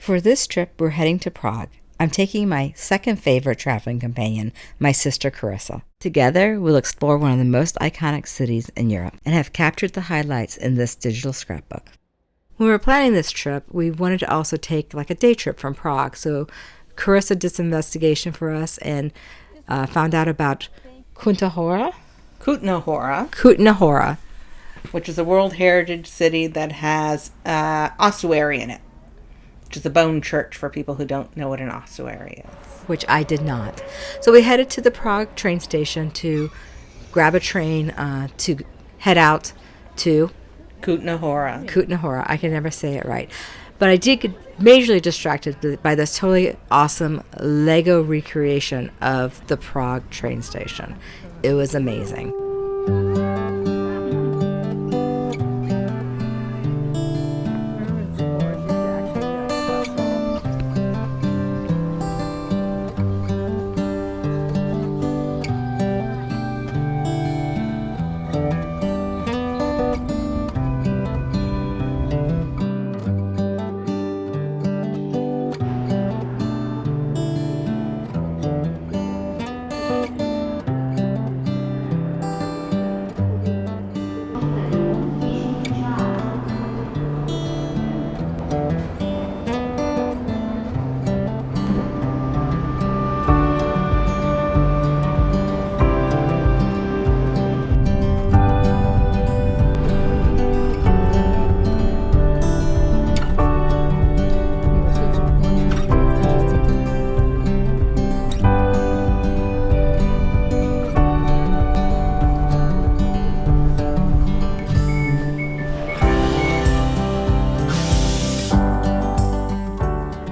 For this trip, we're heading to Prague. I'm taking my second favorite traveling companion, my sister Carissa. Together, we'll explore one of the most iconic cities in Europe and have captured the highlights in this digital scrapbook. When we were planning this trip, we wanted to also take like a day trip from Prague. So Carissa did some investigation for us and found out about Kutna Hora. Kutna Hora, which is a World Heritage City that has ossuary in it, which is a bone church for people who don't know what an ossuary is. Which I did not. So we headed to the Prague train station to grab a train to head out to Kutna Hora. Kutna Hora. I can never say it right. But I did get majorly distracted by this totally awesome Lego recreation of the Prague train station. It was amazing.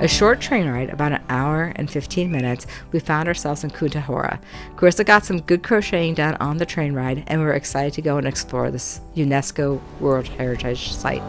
A short train ride, about an hour and 15 minutes, we found ourselves in Kutna Hora. Carissa got some good crocheting done on the train ride, and we were excited to go and explore this UNESCO World Heritage Site.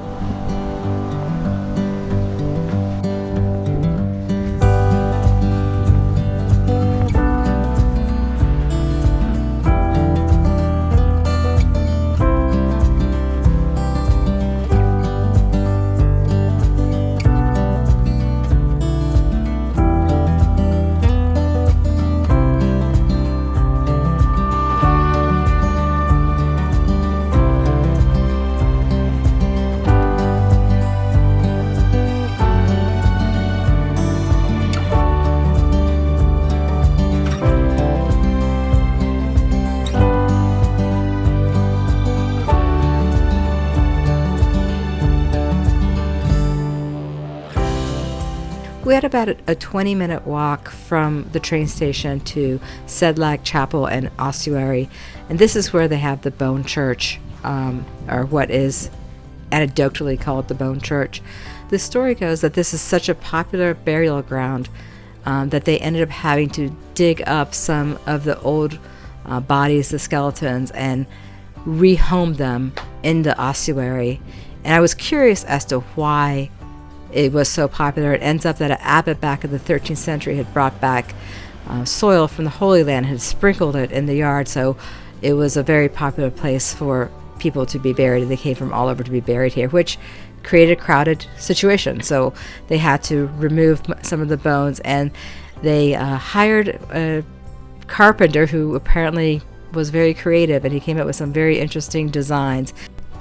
We had about a 20-minute walk from the train station to Sedlak Chapel and Ossuary, and this is where they have the Bone Church, or what is anecdotally called the Bone Church. The story goes that this is such a popular burial ground that they ended up having to dig up some of the old bodies, the skeletons, and rehome them in the ossuary. And I was curious as to why it was so popular. It ends up that an abbot back in the 13th century had brought back soil from the Holy Land, had sprinkled it in the yard, so it was a very popular place for people to be buried. They came from all over to be buried here, which created a crowded situation. So they had to remove some of the bones, and they hired a carpenter who apparently was very creative, and he came up with some very interesting designs.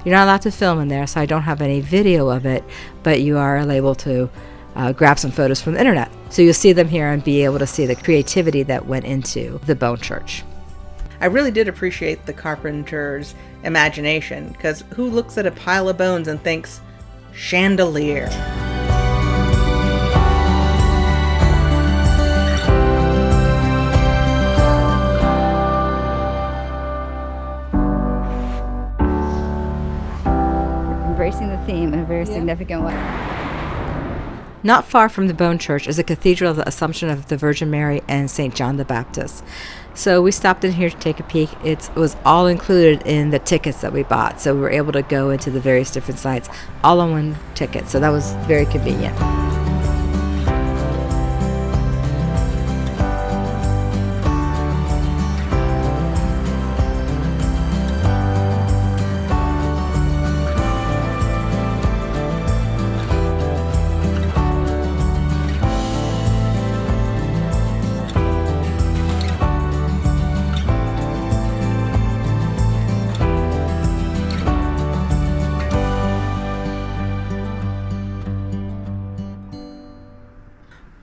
You're not allowed to film in there, so I don't have any video of it, but you are able to grab some photos from the internet. So you'll see them here and be able to see the creativity that went into the Bone Church. I really did appreciate the carpenter's imagination, because who looks at a pile of bones and thinks, chandelier? Embracing the theme in a very significant way. Not far from the Bone Church is a cathedral of the Assumption of the Virgin Mary and St. John the Baptist. So we stopped in here to take a peek. It was all included in the tickets that we bought. So we were able to go into the various different sites all on one ticket. So that was very convenient.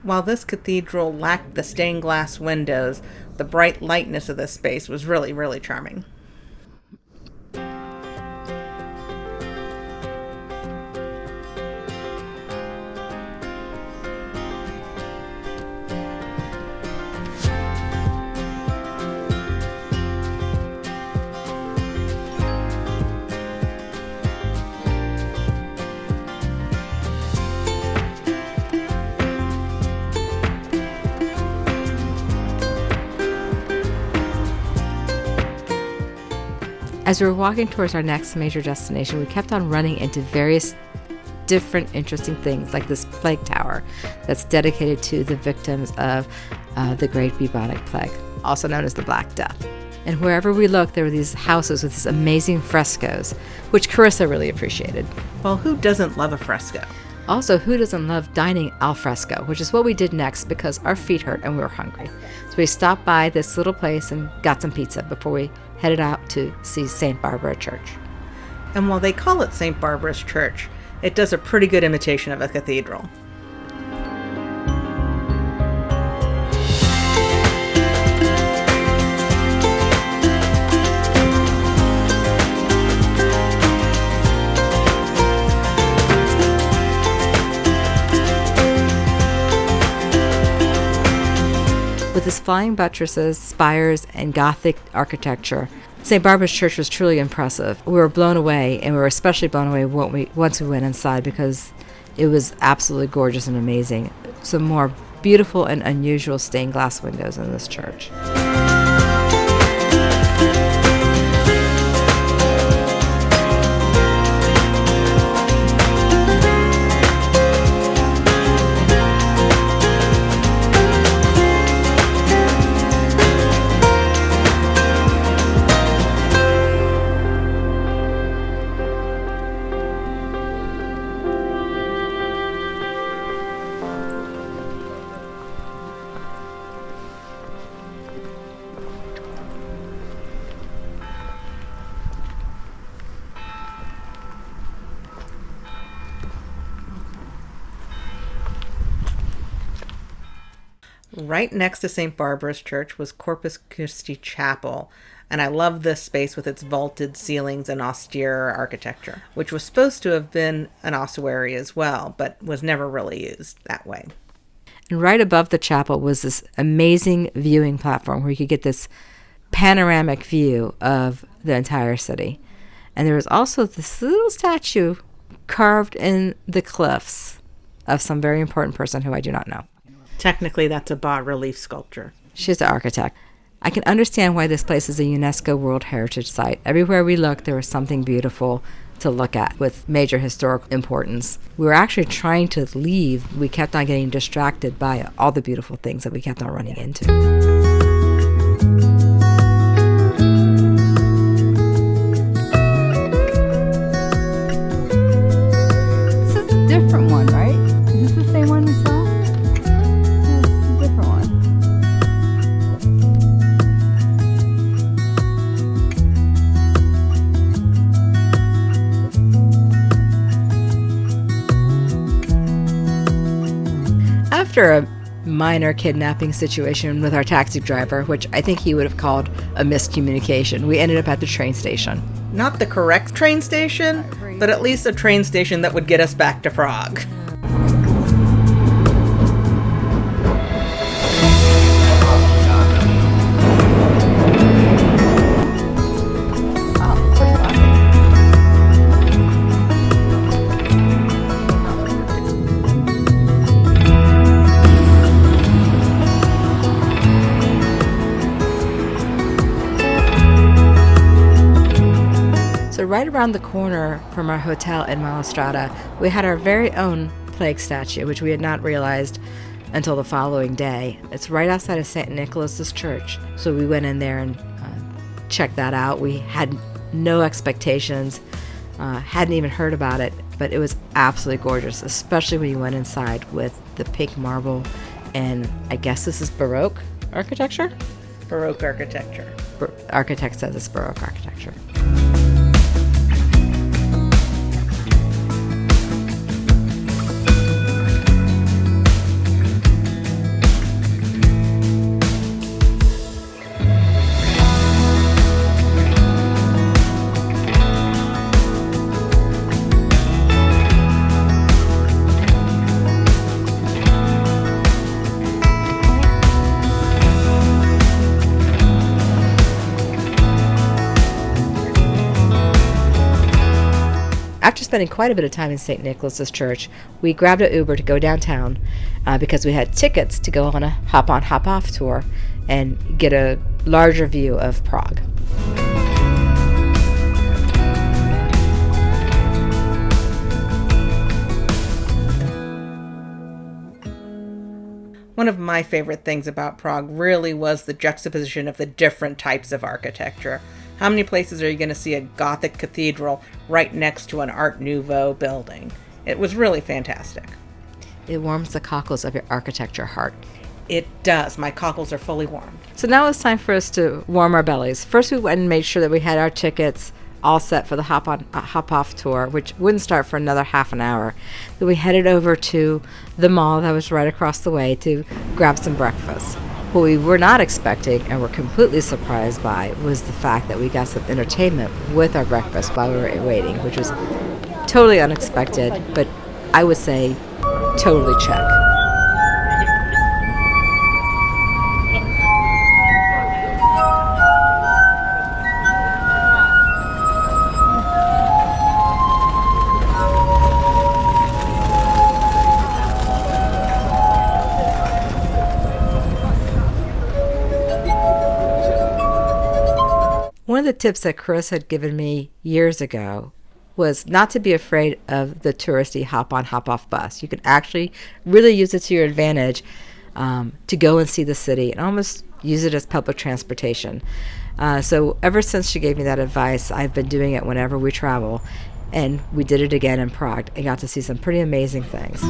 While this cathedral lacked the stained glass windows, the bright lightness of this space was really, really charming. As we were walking towards our next major destination, we kept on running into various different interesting things, like this plague tower that's dedicated to the victims of the Great Bubonic Plague, also known as the Black Death. And wherever we looked, there were these houses with these amazing frescoes, which Carissa really appreciated. Well, who doesn't love a fresco? Also, who doesn't love dining al fresco, which is what we did next because our feet hurt and we were hungry. So we stopped by this little place and got some pizza before we headed out to see St. Barbara Church. And while they call it St. Barbara's Church, it does a pretty good imitation of a cathedral. With its flying buttresses, spires, and Gothic architecture, St. Barbara's Church was truly impressive. We were blown away, and we were especially blown away once we went inside because it was absolutely gorgeous and amazing. Some more beautiful and unusual stained glass windows in this church. Right next to St. Barbara's Church was Corpus Christi Chapel, and I love this space with its vaulted ceilings and austere architecture, which was supposed to have been an ossuary as well, but was never really used that way. And right above the chapel was this amazing viewing platform where you could get this panoramic view of the entire city. And there was also this little statue carved in the cliffs of some very important person who I do not know. Technically, that's a bas-relief sculpture. She's the architect. I can understand why this place is a UNESCO World Heritage Site. Everywhere we looked, there was something beautiful to look at with major historical importance. We were actually trying to leave. We kept on getting distracted by all the beautiful things that we kept on running into. This is a different one, right? Is this the same one we saw? After a minor kidnapping situation with our taxi driver, which I think he would have called a miscommunication, we ended up at the train station. Not the correct train station, but at least a train station that would get us back to Prague. So right around the corner from our hotel in Malastrada, we had our very own plague statue, which we had not realized until the following day. It's right outside of St. Nicholas's Church. So we went in there and checked that out. We had no expectations, hadn't even heard about it, but it was absolutely gorgeous, especially when you went inside with the pink marble, and I guess this is Baroque architecture? Baroque architecture. Architect says it's Baroque architecture. spending quite a bit of time in St. Nicholas's Church, we grabbed an Uber to go downtown because we had tickets to go on a hop-on, hop-off tour and get a larger view of Prague. One of my favorite things about Prague really was the juxtaposition of the different types of architecture. How many places are you going to see a Gothic cathedral right next to an Art Nouveau building? It was really fantastic. It warms the cockles of your architecture heart. It does. My cockles are fully warmed. So now it's time for us to warm our bellies. First, we went and made sure that we had our tickets all set for the hop-off tour, which wouldn't start for another half an hour. Then we headed over to the mall that was right across the way to grab some breakfast. What we were not expecting and were completely surprised by was the fact that we got some entertainment with our breakfast while we were waiting, which was totally unexpected, but I would say totally check. One of the tips that Chris had given me years ago was not to be afraid of the touristy hop-on, hop-off bus. You can actually really use it to your advantage to go and see the city and almost use it as public transportation. So ever since she gave me that advice, I've been doing it whenever we travel, and we did it again in Prague. I got to see some pretty amazing things.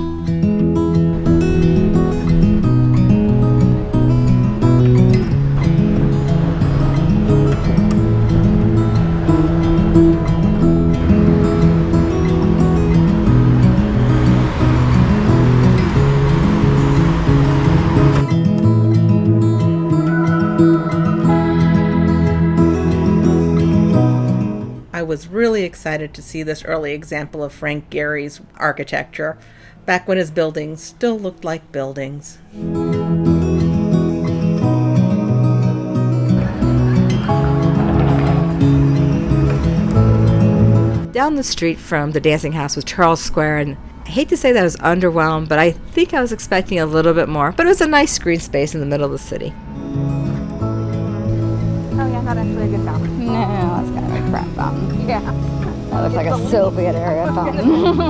I was really excited to see this early example of Frank Gehry's architecture, back when his buildings still looked like buildings. Down the street from the dancing house was Charles Square, and I hate to say that I was underwhelmed, but I think I was expecting a little bit more. But it was a nice green space in the middle of the city. Oh yeah, not actually a good fountain. No, it's kind of a crap fountain. Yeah. That looks like a Soviet era fountain.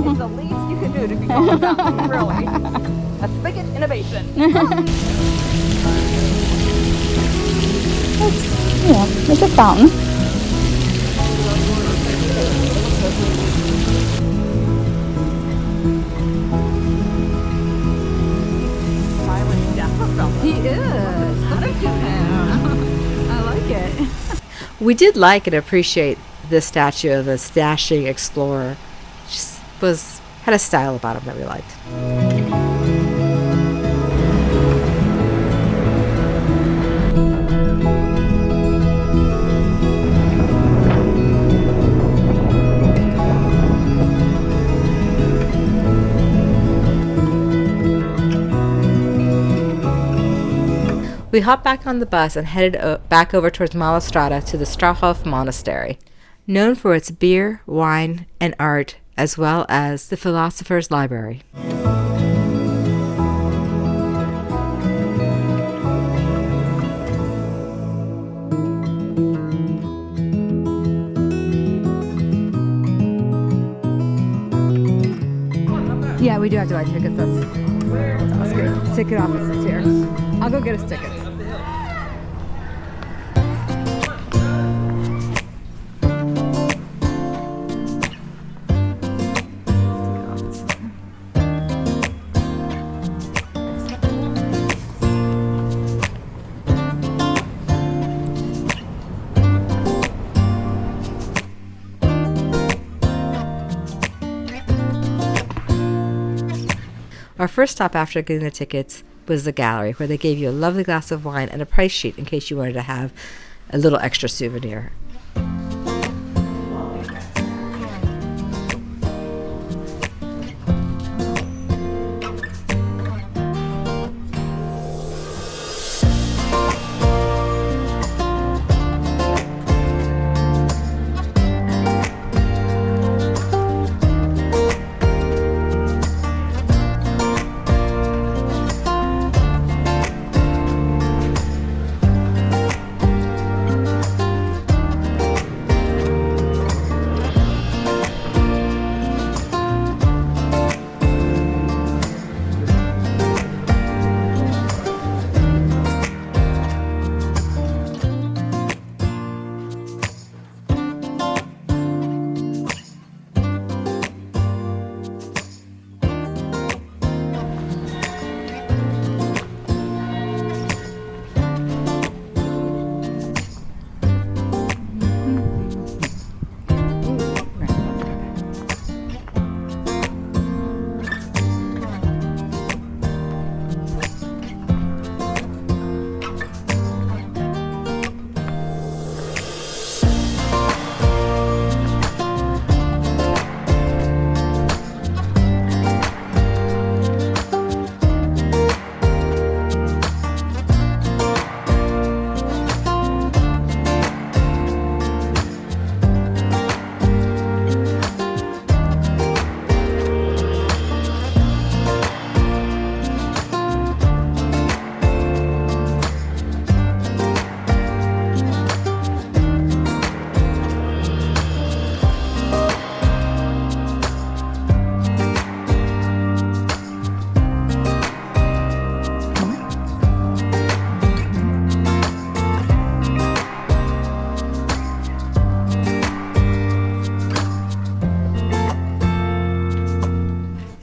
It's the least you can do to become a fountain, really. A spigot in a basin. It's a fountain. Smiling death of fellow. He is. Look at him. I like it. We did like and appreciate this statue of a dashing explorer. Just had a style about him that we liked. We hopped back on the bus and headed back over towards Malastrada to the Strahov Monastery, known for its beer, wine, and art, as well as the Philosopher's Library. Yeah, we do have to buy tickets. That's good. Ticket office is here. I'll go get us tickets. Our first stop after getting the tickets was the gallery, where they gave you a lovely glass of wine and a price sheet in case you wanted to have a little extra souvenir.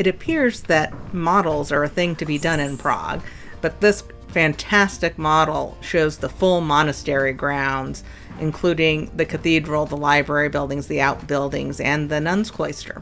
It appears that models are a thing to be done in Prague, but this fantastic model shows the full monastery grounds, including the cathedral, the library buildings, the outbuildings, and the nuns' cloister.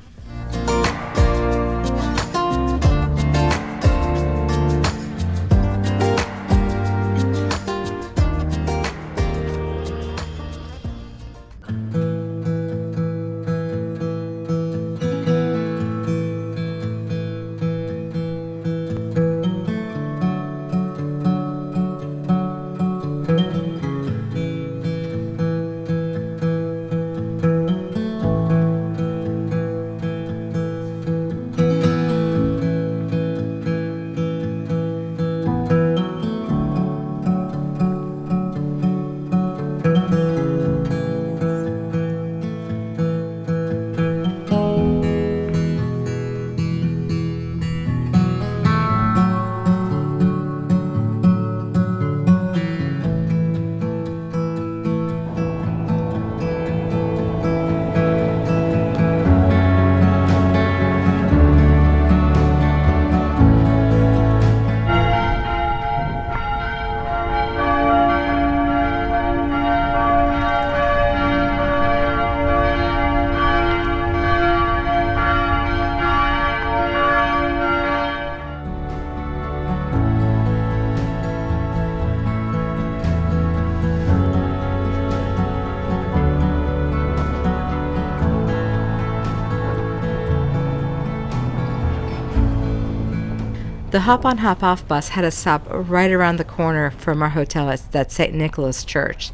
The hop-on, hop-off bus had a stop right around the corner from our hotel at that St. Nicholas Church.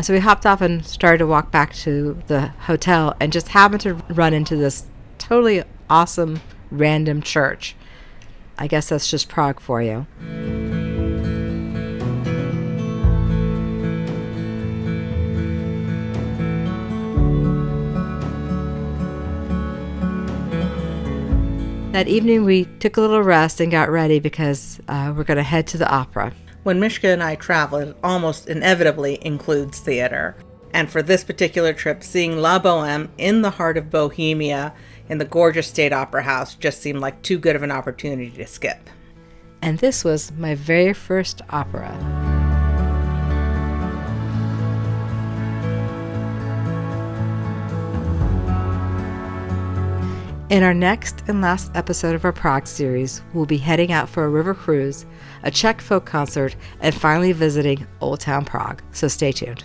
So we hopped off and started to walk back to the hotel and just happened to run into this totally awesome random church. I guess that's just Prague for you. That evening we took a little rest and got ready because we're going to head to the opera. When Mishka and I travel, it almost inevitably includes theater. And for this particular trip, seeing La Bohème in the heart of Bohemia in the gorgeous State Opera House just seemed like too good of an opportunity to skip. And this was my very first opera. In our next and last episode of our Prague series, we'll be heading out for a river cruise, a Czech folk concert, and finally visiting Old Town Prague. So stay tuned.